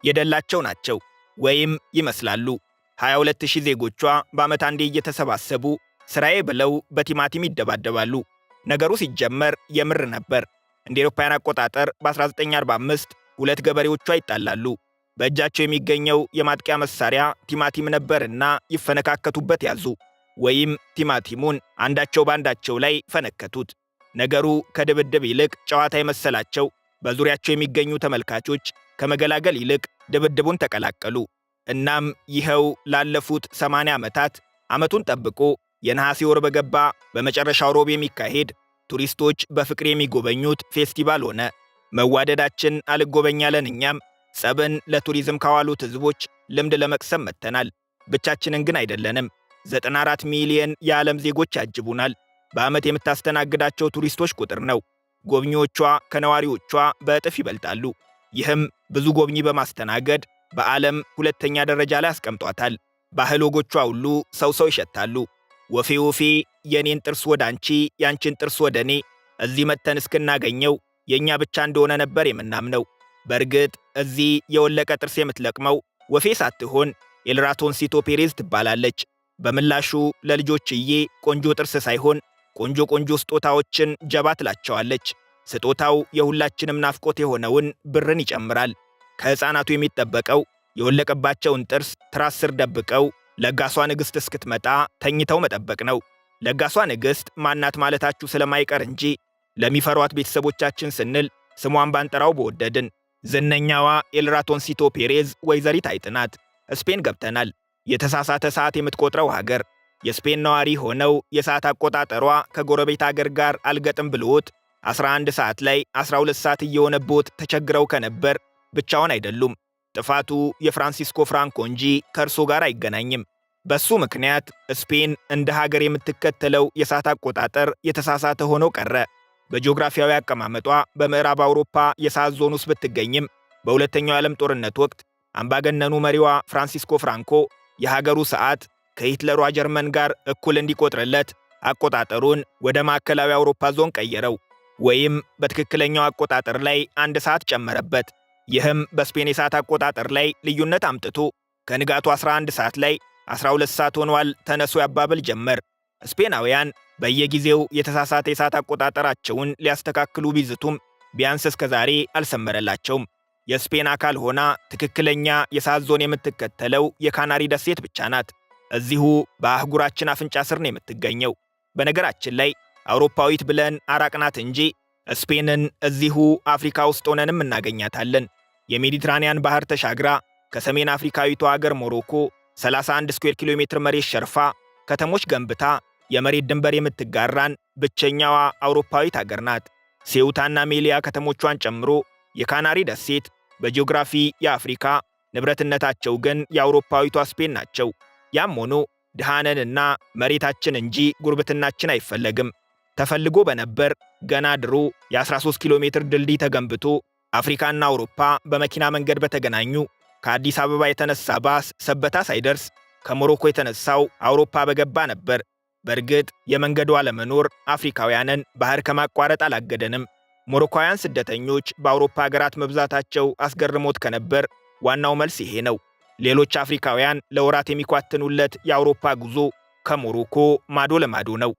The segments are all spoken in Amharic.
የደላቸው ናቸው ወይም ይመስላሉ። 22000 ዜጎቿ በዓመት አንዴ እየተሰባሰቡ ስራዬ ብለው በቲማቲም ይደባደባሉ። ነገሩ ሲጀመር የምር ነበር። እንደ አውሮፓውያን አቆጣጠር በ1945 ሁለት ገበሬዎቿ ይጣላሉ። በእጃቸው የሚገኘው የማጥቂያ መሳሪያ ቲማቲም ነበርና ይፈነካከቱበት ያዙ። ወይም ቲማቲሙን አንዳቸው ባንዳቸው ላይ ፈነከቱት። ነገሩ ከድብድብ ይልቅ ጨዋታ የመሰላቸው በዙሪያቸው የሚገኙ ተመልካቾች ከመገላገል ይልቅ ድብድቡን ተቀላቀሉ። እናም ይኸው ላለፉት 80 ዓመታት ዓመቱን ጠብቆ የነሐሴ ወር በገባ በመጨረሻው ሮብ የሚካሄድ ቱሪስቶች በፍቅር የሚጎበኙት ፌስቲቫል ሆነ። መዋደዳችን አልጎበኛለን። እኛም ጸብን ለቱሪዝም ካዋሉት ሕዝቦች ልምድ ለመቅሰም መጥተናል። ብቻችንን ግን አይደለንም። 94 ሚሊዮን የዓለም ዜጎች ያጅቡናል። በዓመት የምታስተናግዳቸው ቱሪስቶች ቁጥር ነው። ጎብኚዎቿ ከነዋሪዎቿ በእጥፍ ይበልጣሉ። ይህም ብዙ ጎብኚ በማስተናገድ በዓለም ሁለተኛ ደረጃ ላይ አስቀምጧታል። ባህል ወጎቿ ሁሉ ሰው ይሸታሉ። ወፌ ወፌ የኔን ጥርስ ወደ አንቺ፣ ያንቺን ጥርስ ወደ እኔ፣ እዚህ መተን እስክናገኘው የእኛ ብቻ እንደሆነ ነበር የምናምነው። በእርግጥ እዚህ የወለቀ ጥርስ የምትለቅመው ወፌ ሳትሆን ኤልራቶንሲቶ ፔሬዝ ትባላለች። በምላሹ ለልጆችዬ ቆንጆ ጥርስ ሳይሆን ቆንጆ ስጦታዎችን ጀባ ትላቸዋለች። ስጦታው የሁላችንም ናፍቆት የሆነውን ብርን ይጨምራል። ከሕፃናቱ የሚጠበቀው የወለቀባቸውን ጥርስ ትራስ ስር ደብቀው ለጋሷ ንግሥት እስክትመጣ ተኝተው መጠበቅ ነው። ለጋሷ ንግሥት ማናት ማለታችሁ ስለማይቀር እንጂ ለሚፈሯት ቤተሰቦቻችን ስንል ስሟን ባንጠራው በወደድን። ዝነኛዋ ኤልራቶንሲቶ ፔሬዝ ወይዘሪት አይጥ ናት። ስፔን ገብተናል። የተሳሳተ ሰዓት የምትቆጥረው ሀገር። የስፔን ነዋሪ ሆነው የሰዓት አቆጣጠሯ ከጎረቤት አገር ጋር አልገጥም ብሎት 11 ሰዓት ላይ 12 ሰዓት እየሆነቦት ተቸግረው ከነበር ብቻውን አይደሉም። ጥፋቱ የፍራንሲስኮ ፍራንኮ እንጂ ከእርሶ ጋር አይገናኝም። በሱ ምክንያት ስፔን እንደ ሀገር የምትከተለው የሰዓት አቆጣጠር የተሳሳተ ሆኖ ቀረ። በጂኦግራፊያዊ አቀማመጧ በምዕራብ አውሮፓ የሰዓት ዞን ውስጥ ብትገኝም በሁለተኛው የዓለም ጦርነት ወቅት አምባገነኑ መሪዋ ፍራንሲስኮ ፍራንኮ የሀገሩ ሰዓት ከሂትለሯ ጀርመን ጋር እኩል እንዲቆጥርለት አቆጣጠሩን ወደ ማዕከላዊ አውሮፓ ዞን ቀየረው። ወይም በትክክለኛው አቆጣጠር ላይ 1 ሰዓት ጨመረበት። ይህም በስፔን የሰዓት አቆጣጠር ላይ ልዩነት አምጥቶ ከንጋቱ 11 ሰዓት ላይ 12 ሰዓት ሆኗል ተነሱ ያባብል ጀመር። ስፔናውያን በየጊዜው የተሳሳተ የሰዓት አቆጣጠራቸውን ሊያስተካክሉ ቢዝቱም ቢያንስ እስከ ዛሬ አልሰመረላቸውም። የስፔን አካል ሆና ትክክለኛ የሰዓት ዞን የምትከተለው የካናሪ ደሴት ብቻ ናት። እዚሁ በአህጉራችን አፍንጫ ስር ነው የምትገኘው። በነገራችን ላይ አውሮፓዊት ብለን አራቅናት እንጂ ስፔንን እዚሁ አፍሪካ ውስጥ ሆነንም እናገኛታለን። የሜዲትራኒያን ባህር ተሻግራ ከሰሜን አፍሪካዊቷ አገር ሞሮኮ 31 ስኩዌር ኪሎ ሜትር መሬት ሸርፋ ከተሞች ገንብታ የመሬት ድንበር የምትጋራን ብቸኛዋ አውሮፓዊት አገር ናት። ሴውታና ሜሊያ ከተሞቿን ጨምሮ የካናሪ ደሴት በጂኦግራፊ የአፍሪካ ንብረትነታቸው ግን የአውሮፓዊቷ ስፔን ናቸው። ያም ሆኖ ድሃነንና መሬታችን እንጂ ጉርብትናችን አይፈለግም። ተፈልጎ በነበር ገና ድሮ የ13 ኪሎ ሜትር ድልድይ ተገንብቶ አፍሪካና አውሮፓ በመኪና መንገድ በተገናኙ ከአዲስ አበባ የተነሳ ባስ ሰበታ ሳይደርስ ከሞሮኮ የተነሳው አውሮፓ በገባ ነበር። በእርግጥ የመንገዱ አለመኖር አፍሪካውያንን ባህር ከማቋረጥ አላገደንም። ሞሮኮውያን ስደተኞች በአውሮፓ ሀገራት መብዛታቸው አስገርሞት ከነበር ዋናው መልስ ይሄ ነው። ሌሎች አፍሪካውያን ለወራት የሚኳትኑለት የአውሮፓ ጉዞ ከሞሮኮ ማዶ ለማዶ ነው።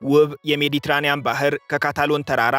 ውብ የሜዲትራኒያን ባህር ከካታሎን ተራራ፣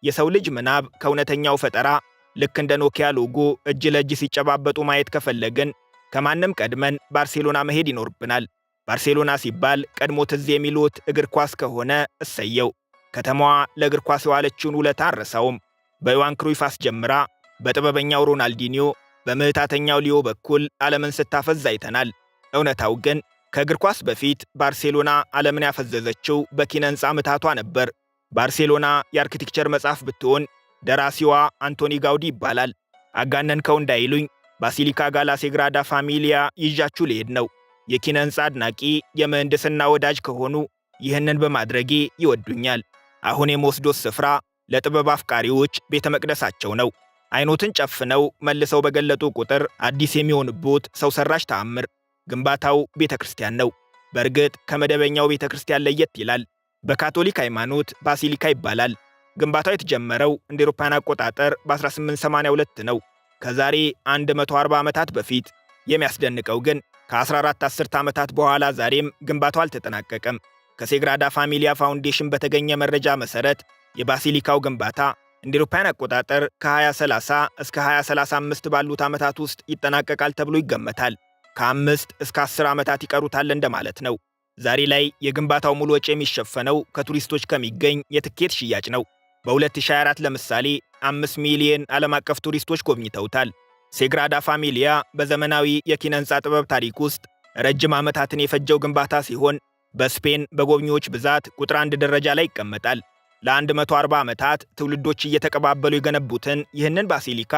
የሰው ልጅ ምናብ ከእውነተኛው ፈጠራ ልክ እንደ ኖኪያ ሎጎ እጅ ለእጅ ሲጨባበጡ ማየት ከፈለግን ከማንም ቀድመን ባርሴሎና መሄድ ይኖርብናል። ባርሴሎና ሲባል ቀድሞ ትዝ የሚሉት እግር ኳስ ከሆነ እሰየው። ከተማዋ ለእግር ኳስ የዋለችውን ውለታ አልረሳውም። በዮሃን ክሩይፍ አስጀምራ በጥበበኛው ሮናልዲኒዮ በምህታተኛው ሊዮ በኩል ዓለምን ስታፈዝ አይተናል። እውነታው ግን ከእግር ኳስ በፊት ባርሴሎና ዓለምን ያፈዘዘችው በኪነ ሕንፃ ምታቷ ነበር። ባርሴሎና የአርኪቴክቸር መጽሐፍ ብትሆን ደራሲዋ አንቶኒ ጋውዲ ይባላል። አጋነንከው እንዳይሉኝ ባሲሊካ ጋላ ሴግራዳ ፋሚሊያ ይዣችሁ ልሄድ ነው። የኪነ ሕንፃ አድናቂ የምህንድስና ወዳጅ ከሆኑ ይህንን በማድረጌ ይወዱኛል። አሁን የምወስዶት ስፍራ ለጥበብ አፍቃሪዎች ቤተ መቅደሳቸው ነው። አይኖትን ጨፍነው መልሰው በገለጡ ቁጥር አዲስ የሚሆንቦት ሰው ሰራሽ ተአምር ግንባታው ቤተክርስቲያን ነው። በእርግጥ ከመደበኛው ቤተክርስቲያን ለየት ይላል። በካቶሊክ ሃይማኖት ባሲሊካ ይባላል። ግንባታው የተጀመረው እንደ አውሮፓውያን አቆጣጠር በ1882 ነው፣ ከዛሬ 140 ዓመታት በፊት። የሚያስደንቀው ግን ከ14 አስርት ዓመታት በኋላ ዛሬም ግንባታው አልተጠናቀቀም። ከሴግራዳ ፋሚሊያ ፋውንዴሽን በተገኘ መረጃ መሰረት የባሲሊካው ግንባታ እንደ አውሮፓውያን አቆጣጠር ከ2030 እስከ 2035 ባሉት ዓመታት ውስጥ ይጠናቀቃል ተብሎ ይገመታል። ከ5 እስከ 10 ዓመታት ይቀሩታል እንደማለት ነው። ዛሬ ላይ የግንባታው ሙሉ ወጪ የሚሸፈነው ከቱሪስቶች ከሚገኝ የትኬት ሽያጭ ነው። በ2024 ለምሳሌ 5 ሚሊዮን ዓለም አቀፍ ቱሪስቶች ጎብኝተውታል። ሴግራዳ ፋሚሊያ በዘመናዊ የኪነ ሕንፃ ጥበብ ታሪክ ውስጥ ረጅም ዓመታትን የፈጀው ግንባታ ሲሆን በስፔን በጎብኚዎች ብዛት ቁጥር 1 ደረጃ ላይ ይቀመጣል። ለ140 ዓመታት ትውልዶች እየተቀባበሉ የገነቡትን ይህንን ባሲሊካ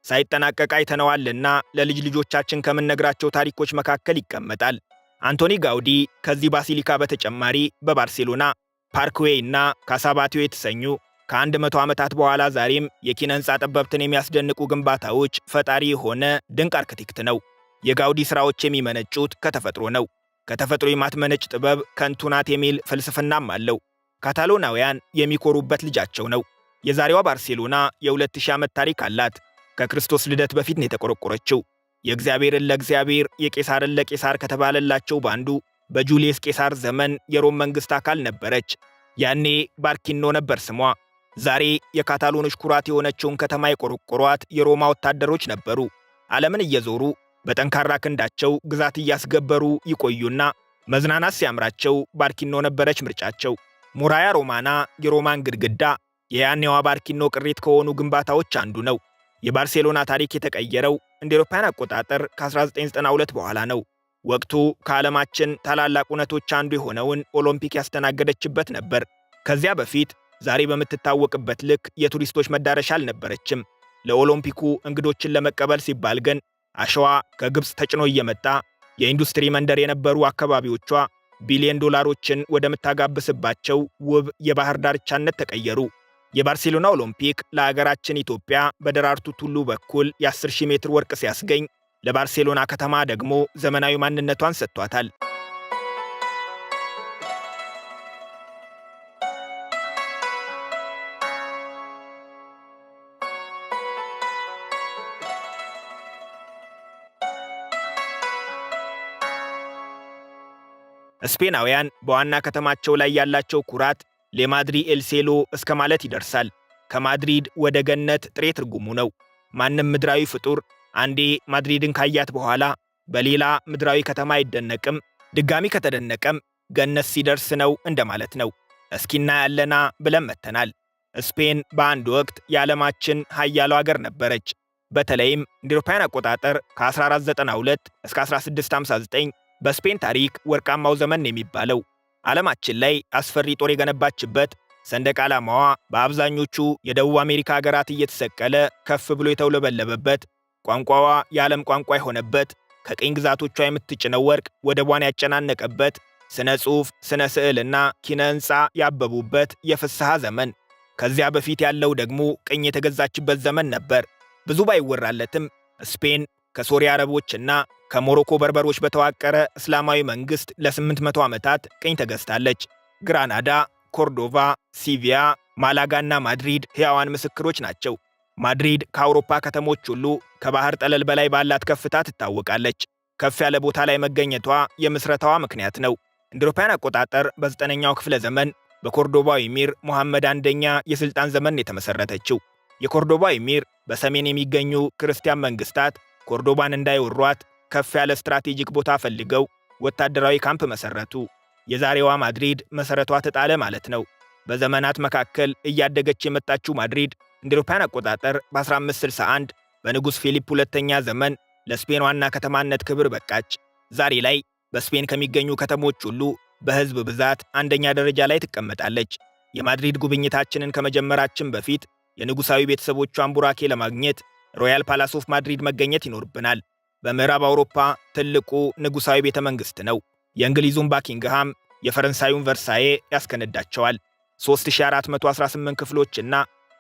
ሳይጠናቀቅ አይተነዋልና ለልጅ ልጆቻችን ከምንነግራቸው ታሪኮች መካከል ይቀመጣል። አንቶኒ ጋውዲ ከዚህ ባሲሊካ በተጨማሪ በባርሴሎና ፓርክዌይ እና ካሳባቲዮ የተሰኙ ከ100 ዓመታት በኋላ ዛሬም የኪነ ሕንፃ ጠበብትን የሚያስደንቁ ግንባታዎች ፈጣሪ የሆነ ድንቅ አርክቴክት ነው። የጋውዲ ሥራዎች የሚመነጩት ከተፈጥሮ ነው። ከተፈጥሮ የማትመነጭ ጥበብ ከንቱ ናት የሚል ፍልስፍናም አለው። ካታሎናውያን የሚኮሩበት ልጃቸው ነው። የዛሬዋ ባርሴሎና የ2000 ዓመት ታሪክ አላት። ከክርስቶስ ልደት በፊት ነው የተቆረቆረችው። የእግዚአብሔርን ለእግዚአብሔር የቄሳርን ለቄሳር ከተባለላቸው ባንዱ በጁልየስ ቄሳር ዘመን የሮም መንግሥት አካል ነበረች። ያኔ ባርኪኖ ነበር ስሟ። ዛሬ የካታሎኖች ኩራት የሆነችውን ከተማ የቆረቆሯት የሮማ ወታደሮች ነበሩ። ዓለምን እየዞሩ በጠንካራ ክንዳቸው ግዛት እያስገበሩ ይቆዩና መዝናናት ሲያምራቸው ባርኪኖ ነበረች ምርጫቸው። ሙራያ ሮማና የሮማን ግድግዳ የያኔዋ ባርኪኖ ቅሪት ከሆኑ ግንባታዎች አንዱ ነው። የባርሴሎና ታሪክ የተቀየረው እንደ አውሮፓውያን አቆጣጠር ከ1992 በኋላ ነው። ወቅቱ ከዓለማችን ታላላቅ እውነቶች አንዱ የሆነውን ኦሎምፒክ ያስተናገደችበት ነበር። ከዚያ በፊት ዛሬ በምትታወቅበት ልክ የቱሪስቶች መዳረሻ አልነበረችም። ለኦሎምፒኩ እንግዶችን ለመቀበል ሲባል ግን አሸዋ ከግብፅ ተጭኖ እየመጣ የኢንዱስትሪ መንደር የነበሩ አካባቢዎቿ ቢሊዮን ዶላሮችን ወደምታጋብስባቸው ውብ የባህር ዳርቻነት ተቀየሩ። የባርሴሎና ኦሎምፒክ ለአገራችን ኢትዮጵያ በደራርቱ ቱሉ በኩል የ10,000 ሜትር ወርቅ ሲያስገኝ ለባርሴሎና ከተማ ደግሞ ዘመናዊ ማንነቷን ሰጥቷታል። ስፔናውያን በዋና ከተማቸው ላይ ያላቸው ኩራት ለማድሪ ኤልሴሎ እስከ ማለት ይደርሳል። ከማድሪድ ወደ ገነት ጥሬ ትርጉሙ ነው። ማንም ምድራዊ ፍጡር አንዴ ማድሪድን ካያት በኋላ በሌላ ምድራዊ ከተማ አይደነቅም። ድጋሚ ከተደነቀም ገነት ሲደርስ ነው እንደማለት ነው። እስኪና ያለና ብለን መተናል። ስፔን በአንድ ወቅት የዓለማችን ኃያሉ አገር ነበረች። በተለይም እንደ አውሮፓውያን አቆጣጠር ከ1492 እስከ 1659 በስፔን ታሪክ ወርቃማው ዘመን የሚባለው። ዓለማችን ላይ አስፈሪ ጦር የገነባችበት፣ ሰንደቅ ዓላማዋ በአብዛኞቹ የደቡብ አሜሪካ ሀገራት እየተሰቀለ ከፍ ብሎ የተውለበለበበት፣ ቋንቋዋ የዓለም ቋንቋ የሆነበት፣ ከቅኝ ግዛቶቿ የምትጭነው ወርቅ ወደቧን ያጨናነቀበት፣ ስነ ጽሑፍ፣ ስነ ስዕልና ኪነ ሕንፃ ያበቡበት የፍስሐ ዘመን። ከዚያ በፊት ያለው ደግሞ ቅኝ የተገዛችበት ዘመን ነበር። ብዙ ባይወራለትም ስፔን ከሶሪያ አረቦችና ከሞሮኮ በርበሮች በተዋቀረ እስላማዊ መንግሥት ለ800 ዓመታት ቅኝ ተገዝታለች። ግራናዳ፣ ኮርዶቫ፣ ሲቪያ፣ ማላጋና ማድሪድ ሕያዋን ምስክሮች ናቸው። ማድሪድ ከአውሮፓ ከተሞች ሁሉ ከባህር ጠለል በላይ ባላት ከፍታ ትታወቃለች። ከፍ ያለ ቦታ ላይ መገኘቷ የምስረታዋ ምክንያት ነው። እንደ አውሮፓውያን አቆጣጠር በ9ኛው ክፍለ ዘመን በኮርዶባው ኢሚር ሙሐመድ አንደኛ የሥልጣን ዘመን የተመሠረተችው። የኮርዶባ ኢሚር በሰሜን የሚገኙ ክርስቲያን መንግሥታት ኮርዶባን እንዳይወሯት ከፍ ያለ ስትራቴጂክ ቦታ ፈልገው ወታደራዊ ካምፕ መሠረቱ። የዛሬዋ ማድሪድ መሠረቷ ተጣለ ማለት ነው። በዘመናት መካከል እያደገች የመጣችው ማድሪድ እንደ አውሮፓውያን አቆጣጠር በ1561 በንጉሥ ፊሊፕ ሁለተኛ ዘመን ለስፔን ዋና ከተማነት ክብር በቃች። ዛሬ ላይ በስፔን ከሚገኙ ከተሞች ሁሉ በሕዝብ ብዛት አንደኛ ደረጃ ላይ ትቀመጣለች። የማድሪድ ጉብኝታችንን ከመጀመራችን በፊት የንጉሣዊ ቤተሰቦቿን ቡራኬ ለማግኘት ሮያል ፓላስ ኦፍ ማድሪድ መገኘት ይኖርብናል። በምዕራብ አውሮፓ ትልቁ ንጉሣዊ ቤተ መንግሥት ነው። የእንግሊዙን ባኪንግሃም፣ የፈረንሳዩን ቨርሳዬ ያስከነዳቸዋል። 3418 ክፍሎችና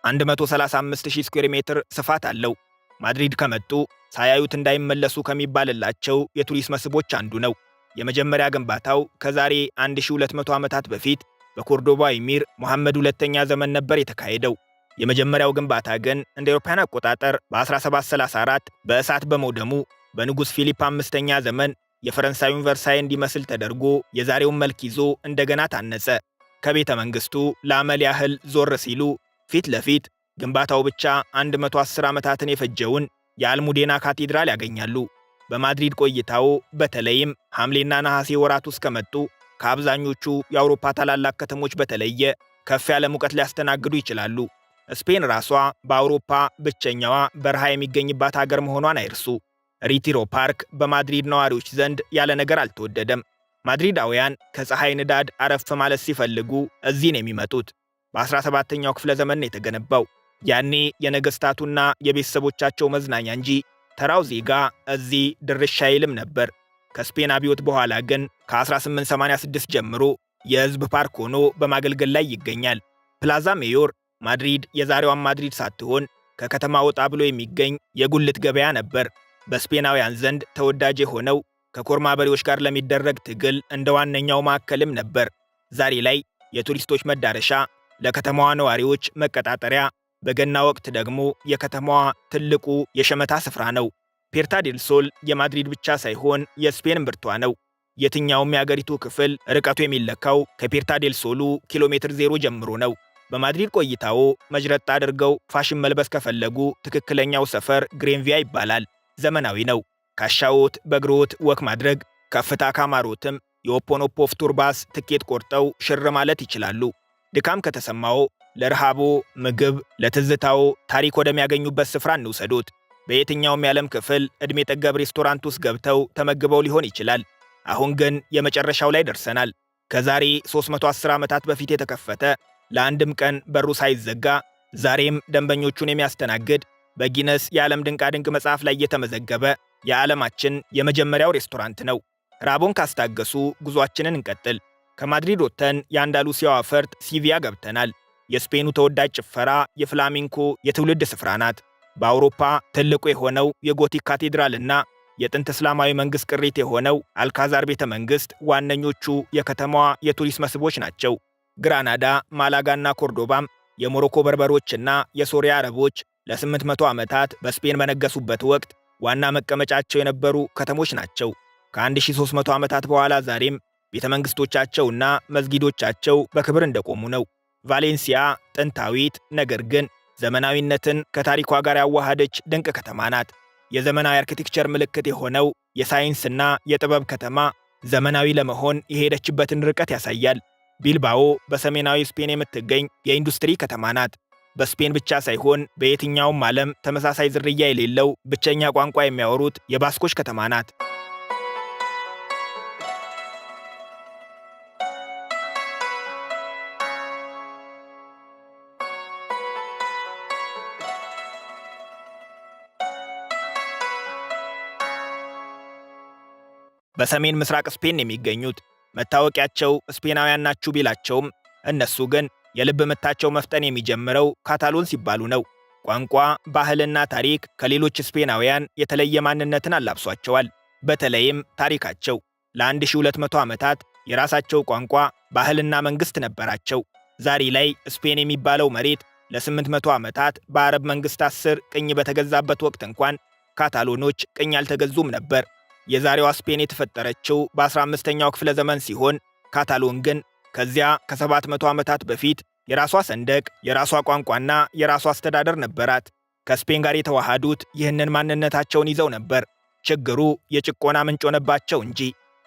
135,000 ስኩዌር ሜትር ስፋት አለው። ማድሪድ ከመጡ ሳያዩት እንዳይመለሱ ከሚባልላቸው የቱሪስት መስህቦች አንዱ ነው። የመጀመሪያ ግንባታው ከዛሬ 1200 ዓመታት በፊት በኮርዶባ ኤሚር መሐመድ ሁለተኛ ዘመን ነበር የተካሄደው። የመጀመሪያው ግንባታ ግን እንደ አውሮፓውያን አቆጣጠር በ1734 በእሳት በመውደሙ በንጉሥ ፊሊፕ አምስተኛ ዘመን የፈረንሳዩን ቨርሳይ እንዲመስል ተደርጎ የዛሬውን መልክ ይዞ እንደገና ታነጸ። ከቤተ መንግሥቱ ለአመል ያህል ዞር ሲሉ ፊት ለፊት ግንባታው ብቻ 110 ዓመታትን የፈጀውን የአልሙዴና ካቴድራል ያገኛሉ። በማድሪድ ቆይታው በተለይም ሐምሌና ነሐሴ ወራት ውስጥ ከመጡ ከአብዛኞቹ የአውሮፓ ታላላቅ ከተሞች በተለየ ከፍ ያለ ሙቀት ሊያስተናግዱ ይችላሉ። ስፔን ራሷ በአውሮፓ ብቸኛዋ በረሃ የሚገኝባት ሀገር መሆኗን አይርሱ። ሪቲሮ ፓርክ በማድሪድ ነዋሪዎች ዘንድ ያለ ነገር አልተወደደም። ማድሪዳውያን ከፀሐይ ንዳድ አረፍ ማለት ሲፈልጉ እዚህ ነው የሚመጡት። በ17ኛው ክፍለ ዘመን ነው የተገነባው። ያኔ የነገስታቱና የቤተሰቦቻቸው መዝናኛ እንጂ ተራው ዜጋ እዚህ ድርሻ አይልም ነበር። ከስፔን አብዮት በኋላ ግን ከ1886 ጀምሮ የህዝብ ፓርክ ሆኖ በማገልገል ላይ ይገኛል። ፕላዛ ሜዮር ማድሪድ የዛሬዋን ማድሪድ ሳትሆን ከከተማ ወጣ ብሎ የሚገኝ የጉልት ገበያ ነበር። በስፔናውያን ዘንድ ተወዳጅ የሆነው ከኮርማ በሬዎች ጋር ለሚደረግ ትግል እንደ ዋነኛው ማዕከልም ነበር። ዛሬ ላይ የቱሪስቶች መዳረሻ፣ ለከተማዋ ነዋሪዎች መቀጣጠሪያ፣ በገና ወቅት ደግሞ የከተማዋ ትልቁ የሸመታ ስፍራ ነው። ፔርታ ዴል ሶል የማድሪድ ብቻ ሳይሆን የስፔን እምብርቷ ነው። የትኛውም የአገሪቱ ክፍል ርቀቱ የሚለካው ከፔርታ ዴል ሶሉ ኪሎ ሜትር 0 ጀምሮ ነው። በማድሪድ ቆይታው መጅረጥ አድርገው ፋሽን መልበስ ከፈለጉ ትክክለኛው ሰፈር ግሬንቪያ ይባላል። ዘመናዊ ነው። ካሻዎት በእግሮት ወክ ማድረግ፣ ከፍታ ካማሮትም የኦፖኖፖፍ ቱር ባስ ትኬት ቆርጠው ሽር ማለት ይችላሉ። ድካም ከተሰማው ለረሃቦ ምግብ፣ ለትዝታው ታሪክ ወደሚያገኙበት ስፍራ እንውሰዶት። በየትኛውም የዓለም ክፍል ዕድሜ ጠገብ ሬስቶራንት ውስጥ ገብተው ተመግበው ሊሆን ይችላል። አሁን ግን የመጨረሻው ላይ ደርሰናል። ከዛሬ 310 ዓመታት በፊት የተከፈተ ለአንድም ቀን በሩ ሳይዘጋ ዛሬም ደንበኞቹን የሚያስተናግድ በጊነስ የዓለም ድንቃድንቅ መጽሐፍ ላይ የተመዘገበ የዓለማችን የመጀመሪያው ሬስቶራንት ነው። ራቦን ካስታገሱ ጉዟችንን እንቀጥል። ከማድሪድ ወጥተን የአንዳሉሲያዋ ፈርጥ ሲቪያ ገብተናል። የስፔኑ ተወዳጅ ጭፈራ የፍላሚንኮ የትውልድ ስፍራ ናት። በአውሮፓ ትልቁ የሆነው የጎቲክ ካቴድራልና የጥንት እስላማዊ መንግሥት ቅሪት የሆነው አልካዛር ቤተ መንግሥት ዋነኞቹ የከተማዋ የቱሪስት መስህቦች ናቸው። ግራናዳ፣ ማላጋና ኮርዶባም የሞሮኮ በርበሮችና የሶሪያ አረቦች ለ800 ዓመታት በስፔን በነገሱበት ወቅት ዋና መቀመጫቸው የነበሩ ከተሞች ናቸው። ከ1300 ዓመታት በኋላ ዛሬም ቤተ መንግሥቶቻቸውና መስጊዶቻቸው በክብር እንደቆሙ ነው። ቫሌንሲያ ጥንታዊት ነገር ግን ዘመናዊነትን ከታሪኳ ጋር ያዋሃደች ድንቅ ከተማ ናት። የዘመናዊ አርኪቴክቸር ምልክት የሆነው የሳይንስና የጥበብ ከተማ ዘመናዊ ለመሆን የሄደችበትን ርቀት ያሳያል። ቢልባኦ በሰሜናዊ ስፔን የምትገኝ የኢንዱስትሪ ከተማ ናት። በስፔን ብቻ ሳይሆን በየትኛውም ዓለም ተመሳሳይ ዝርያ የሌለው ብቸኛ ቋንቋ የሚያወሩት የባስኮች ከተማ ናት። በሰሜን ምስራቅ ስፔን የሚገኙት መታወቂያቸው ስፔናውያን ናችሁ ቢላቸውም እነሱ ግን የልብ ምታቸው መፍጠን የሚጀምረው ካታሎን ሲባሉ ነው። ቋንቋ፣ ባህልና ታሪክ ከሌሎች ስፔናውያን የተለየ ማንነትን አላብሷቸዋል። በተለይም ታሪካቸው ለ1200 ዓመታት የራሳቸው ቋንቋ፣ ባህልና መንግሥት ነበራቸው። ዛሬ ላይ ስፔን የሚባለው መሬት ለ800 ዓመታት በአረብ መንግሥታት ስር ቅኝ በተገዛበት ወቅት እንኳን ካታሎኖች ቅኝ አልተገዙም ነበር። የዛሬዋ ስፔን የተፈጠረችው በ15ኛው ክፍለ ዘመን ሲሆን ካታሎን ግን ከዚያ ከ700 ዓመታት በፊት የራሷ ሰንደቅ፣ የራሷ ቋንቋና የራሷ አስተዳደር ነበራት። ከስፔን ጋር የተዋሃዱት ይህንን ማንነታቸውን ይዘው ነበር። ችግሩ የጭቆና ምንጭ ሆነባቸው እንጂ።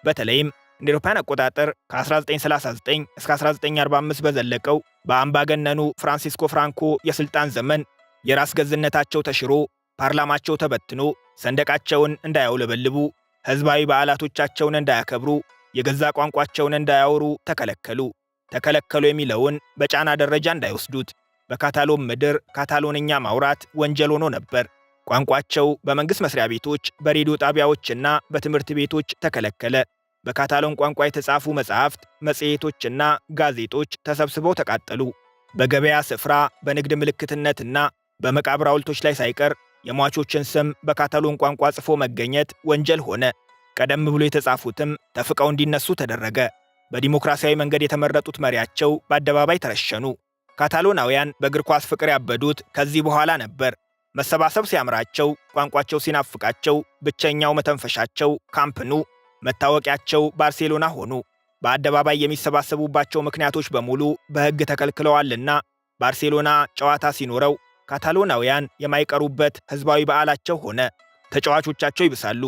በተለይም እንደ አውሮፓውያን አቆጣጠር ከ1939 እስከ 1945 በዘለቀው በአምባገነኑ ፍራንሲስኮ ፍራንኮ የሥልጣን ዘመን የራስ ገዝነታቸው ተሽሮ ፓርላማቸው ተበትኖ ሰንደቃቸውን እንዳያውለበልቡ፣ ሕዝባዊ በዓላቶቻቸውን እንዳያከብሩ፣ የገዛ ቋንቋቸውን እንዳያወሩ ተከለከሉ። ተከለከሉ የሚለውን በጫና ደረጃ እንዳይወስዱት። በካታሎን ምድር ካታሎንኛ ማውራት ወንጀል ሆኖ ነበር። ቋንቋቸው በመንግሥት መስሪያ ቤቶች፣ በሬዲዮ ጣቢያዎችና በትምህርት ቤቶች ተከለከለ። በካታሎን ቋንቋ የተጻፉ መጻሕፍት፣ መጽሔቶችና ጋዜጦች ተሰብስበው ተቃጠሉ። በገበያ ስፍራ በንግድ ምልክትነትና በመቃብር ሐውልቶች ላይ ሳይቀር የሟቾችን ስም በካታሎን ቋንቋ ጽፎ መገኘት ወንጀል ሆነ። ቀደም ብሎ የተጻፉትም ተፍቀው እንዲነሱ ተደረገ። በዲሞክራሲያዊ መንገድ የተመረጡት መሪያቸው በአደባባይ ተረሸኑ። ካታሎናውያን በእግር ኳስ ፍቅር ያበዱት ከዚህ በኋላ ነበር። መሰባሰብ ሲያምራቸው፣ ቋንቋቸው ሲናፍቃቸው፣ ብቸኛው መተንፈሻቸው ካምፕ ኑ፣ መታወቂያቸው ባርሴሎና ሆኑ። በአደባባይ የሚሰባሰቡባቸው ምክንያቶች በሙሉ በሕግ ተከልክለዋልና ባርሴሎና ጨዋታ ሲኖረው ካታሎናውያን የማይቀሩበት ሕዝባዊ በዓላቸው ሆነ። ተጫዋቾቻቸው ይብሳሉ።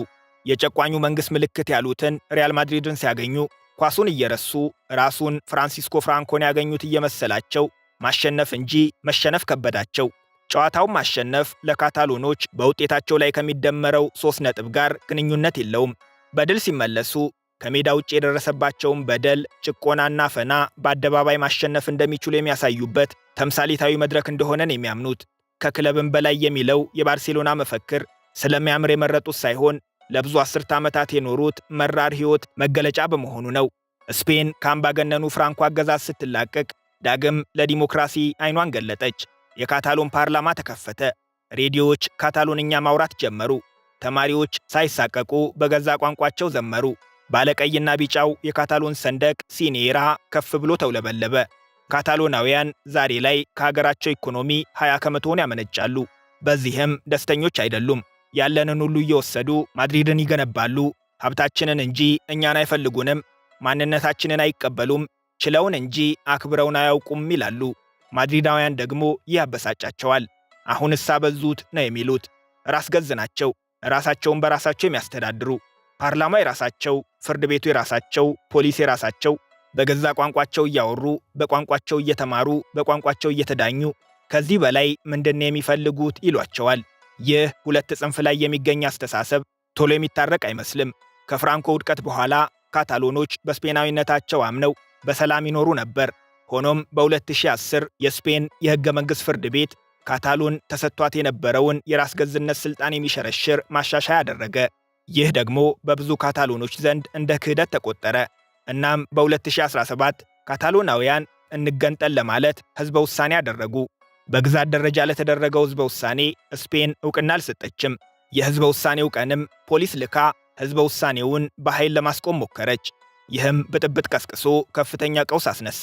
የጨቋኙ መንግሥት ምልክት ያሉትን ሪያል ማድሪድን ሲያገኙ ኳሱን እየረሱ ራሱን ፍራንሲስኮ ፍራንኮን ያገኙት እየመሰላቸው ማሸነፍ እንጂ መሸነፍ ከበዳቸው። ጨዋታውን ማሸነፍ ለካታሎኖች በውጤታቸው ላይ ከሚደመረው 3 ነጥብ ጋር ግንኙነት የለውም። በድል ሲመለሱ ከሜዳ ውጭ የደረሰባቸውን በደል፣ ጭቆናና ፈና በአደባባይ ማሸነፍ እንደሚችሉ የሚያሳዩበት ተምሳሌታዊ መድረክ እንደሆነን የሚያምኑት። ከክለብም በላይ የሚለው የባርሴሎና መፈክር ስለሚያምር የመረጡት ሳይሆን ለብዙ አስርተ ዓመታት የኖሩት መራር ሕይወት መገለጫ በመሆኑ ነው። ስፔን ከአምባገነኑ ፍራንኮ አገዛዝ ስትላቀቅ ዳግም ለዲሞክራሲ ዓይኗን ገለጠች። የካታሎን ፓርላማ ተከፈተ። ሬዲዮዎች ካታሎንኛ ማውራት ጀመሩ። ተማሪዎች ሳይሳቀቁ በገዛ ቋንቋቸው ዘመሩ። ባለቀይና ቢጫው የካታሎን ሰንደቅ ሲኔራ ከፍ ብሎ ተውለበለበ። ካታሎናውያን ዛሬ ላይ ከሀገራቸው ኢኮኖሚ 20 ከመቶውን ያመነጫሉ። በዚህም ደስተኞች አይደሉም። ያለንን ሁሉ እየወሰዱ ማድሪድን ይገነባሉ። ሀብታችንን እንጂ እኛን አይፈልጉንም። ማንነታችንን አይቀበሉም። ችለውን እንጂ አክብረውን አያውቁም ይላሉ። ማድሪዳውያን ደግሞ ይህ ያበሳጫቸዋል። አሁንስ አበዙት ነው የሚሉት። ራስ ገዝ ናቸው። ራሳቸውን በራሳቸው የሚያስተዳድሩ፣ ፓርላማ የራሳቸው፣ ፍርድ ቤቱ የራሳቸው፣ ፖሊስ የራሳቸው፣ በገዛ ቋንቋቸው እያወሩ፣ በቋንቋቸው እየተማሩ፣ በቋንቋቸው እየተዳኙ ከዚህ በላይ ምንድነው የሚፈልጉት ይሏቸዋል። ይህ ሁለት ጽንፍ ላይ የሚገኝ አስተሳሰብ ቶሎ የሚታረቅ አይመስልም። ከፍራንኮ ውድቀት በኋላ ካታሎኖች በስፔናዊነታቸው አምነው በሰላም ይኖሩ ነበር። ሆኖም በ2010 የስፔን የሕገ መንግሥት ፍርድ ቤት ካታሎን ተሰጥቷት የነበረውን የራስ ገዝነት ሥልጣን የሚሸረሽር ማሻሻያ አደረገ። ይህ ደግሞ በብዙ ካታሎኖች ዘንድ እንደ ክህደት ተቆጠረ። እናም በ2017 ካታሎናውያን እንገንጠል ለማለት ሕዝበ ውሳኔ አደረጉ። በግዛት ደረጃ ለተደረገው ሕዝበ ውሳኔ ስፔን ዕውቅና አልሰጠችም። የሕዝበ ውሳኔው ቀንም ፖሊስ ልካ ሕዝበ ውሳኔውን በኃይል ለማስቆም ሞከረች። ይህም ብጥብጥ ቀስቅሶ ከፍተኛ ቀውስ አስነሳ።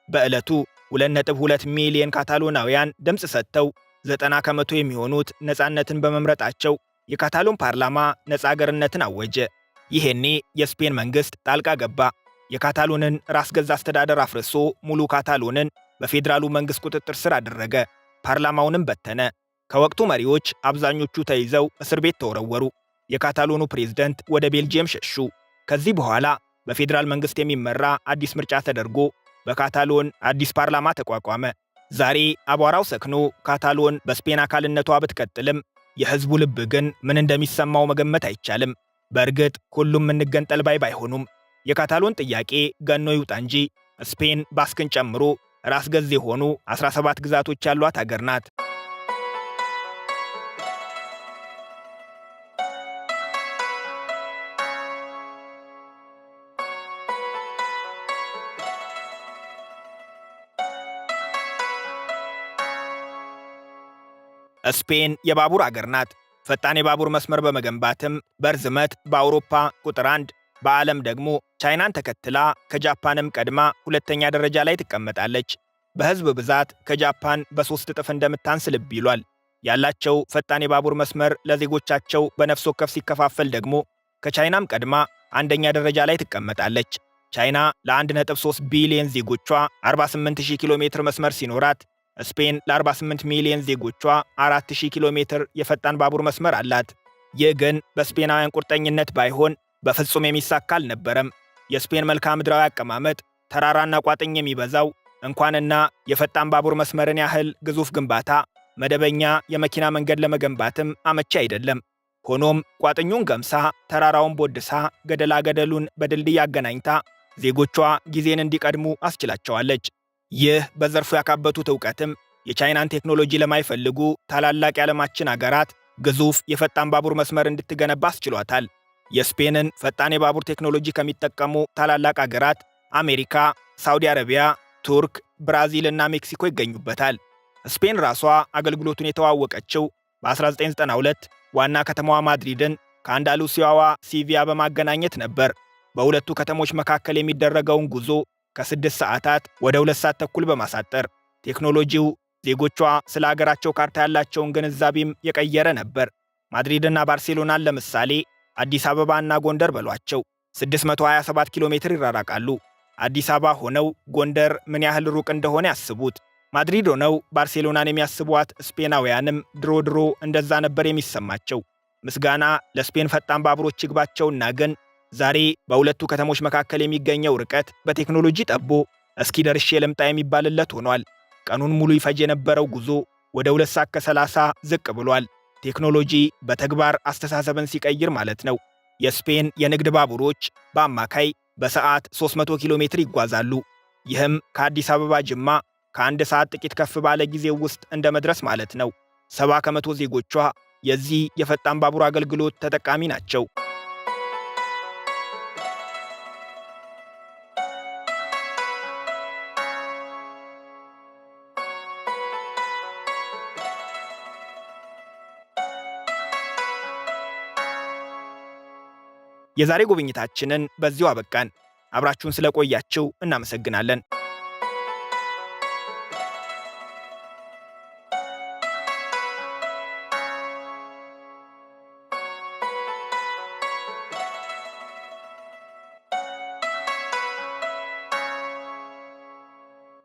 በዕለቱ 2.2 ሚሊዮን ካታሎናውያን ድምፅ ሰጥተው 90 ከመቶ የሚሆኑት ነፃነትን በመምረጣቸው የካታሎን ፓርላማ ነፃ አገርነትን አወጀ። ይሄኔ የስፔን መንግሥት ጣልቃ ገባ። የካታሎንን ራስ ገዝ አስተዳደር አፍርሶ ሙሉ ካታሎንን በፌዴራሉ መንግሥት ቁጥጥር ስር አደረገ። ፓርላማውንም በተነ። ከወቅቱ መሪዎች አብዛኞቹ ተይዘው እስር ቤት ተወረወሩ። የካታሎኑ ፕሬዝደንት ወደ ቤልጂየም ሸሹ። ከዚህ በኋላ በፌዴራል መንግሥት የሚመራ አዲስ ምርጫ ተደርጎ በካታሎን አዲስ ፓርላማ ተቋቋመ። ዛሬ አቧራው ሰክኖ ካታሎን በስፔን አካልነቷ ብትቀጥልም የሕዝቡ ልብ ግን ምን እንደሚሰማው መገመት አይቻልም። በእርግጥ ሁሉም እንገንጠል ባይ ባይሆኑም የካታሎን ጥያቄ ገኖ ይውጣ እንጂ ስፔን ባስክን ጨምሮ ራስ ገዝ የሆኑ 17 ግዛቶች ያሏት አገር ናት። ስፔን የባቡር አገር ናት። ፈጣን የባቡር መስመር በመገንባትም በርዝመት በአውሮፓ ቁጥር 1 በዓለም ደግሞ ቻይናን ተከትላ ከጃፓንም ቀድማ ሁለተኛ ደረጃ ላይ ትቀመጣለች። በሕዝብ ብዛት ከጃፓን በ3 እጥፍ እንደምታንስ ልብ ይሏል። ያላቸው ፈጣን የባቡር መስመር ለዜጎቻቸው በነፍስ ወከፍ ሲከፋፈል ደግሞ ከቻይናም ቀድማ አንደኛ ደረጃ ላይ ትቀመጣለች። ቻይና ለ1.3 ቢሊዮን ዜጎቿ 48000 ኪሎ ሜትር መስመር ሲኖራት ስፔን ለ48 ሚሊዮን ዜጎቿ 4000 ኪሎ ሜትር የፈጣን ባቡር መስመር አላት። ይህ ግን በስፔናውያን ቁርጠኝነት ባይሆን በፍጹም የሚሳካ አልነበረም። የስፔን መልክዓ ምድራዊ አቀማመጥ ተራራና ቋጥኝ የሚበዛው እንኳንና የፈጣን ባቡር መስመርን ያህል ግዙፍ ግንባታ መደበኛ የመኪና መንገድ ለመገንባትም አመቺ አይደለም። ሆኖም ቋጥኙን ገምሳ ተራራውን ቦድሳ ገደላ ገደሉን በድልድይ አገናኝታ ዜጎቿ ጊዜን እንዲቀድሙ አስችላቸዋለች። ይህ በዘርፉ ያካበቱት ዕውቀትም የቻይናን ቴክኖሎጂ ለማይፈልጉ ታላላቅ የዓለማችን አገራት ግዙፍ የፈጣን ባቡር መስመር እንድትገነባ አስችሏታል። የስፔንን ፈጣን የባቡር ቴክኖሎጂ ከሚጠቀሙ ታላላቅ አገራት አሜሪካ፣ ሳውዲ አረቢያ፣ ቱርክ፣ ብራዚልና ሜክሲኮ ይገኙበታል። ስፔን ራሷ አገልግሎቱን የተዋወቀችው በ1992 ዋና ከተማዋ ማድሪድን ከአንዳሉሲያዋ ሲቪያ በማገናኘት ነበር። በሁለቱ ከተሞች መካከል የሚደረገውን ጉዞ ከ6 ሰዓታት ወደ 2 ሰዓት ተኩል በማሳጠር ቴክኖሎጂው ዜጎቿ ስለ አገራቸው ካርታ ያላቸውን ግንዛቤም የቀየረ ነበር። ማድሪድና ባርሴሎናን ለምሳሌ አዲስ አበባና ጎንደር በሏቸው 627 ኪሎ ሜትር ይራራቃሉ። አዲስ አበባ ሆነው ጎንደር ምን ያህል ሩቅ እንደሆነ ያስቡት። ማድሪድ ሆነው ባርሴሎናን የሚያስቧት ስፔናውያንም ድሮ ድሮ እንደዛ ነበር የሚሰማቸው። ምስጋና ለስፔን ፈጣን ባቡሮች ይግባቸውና ግን ዛሬ በሁለቱ ከተሞች መካከል የሚገኘው ርቀት በቴክኖሎጂ ጠቦ እስኪ ደርሼ ልምጣ የሚባልለት ሆኗል። ቀኑን ሙሉ ይፈጅ የነበረው ጉዞ ወደ 2 ሰዓት ከ30 ዝቅ ብሏል። ቴክኖሎጂ በተግባር አስተሳሰብን ሲቀይር ማለት ነው። የስፔን የንግድ ባቡሮች በአማካይ በሰዓት 300 ኪሎ ሜትር ይጓዛሉ። ይህም ከአዲስ አበባ ጅማ ከአንድ ሰዓት ጥቂት ከፍ ባለ ጊዜ ውስጥ እንደ መድረስ ማለት ነው። 70 ከመቶ ዜጎቿ የዚህ የፈጣን ባቡር አገልግሎት ተጠቃሚ ናቸው። የዛሬ ጉብኝታችንን በዚሁ አበቃን። አብራችሁን ስለቆያችሁ እናመሰግናለን።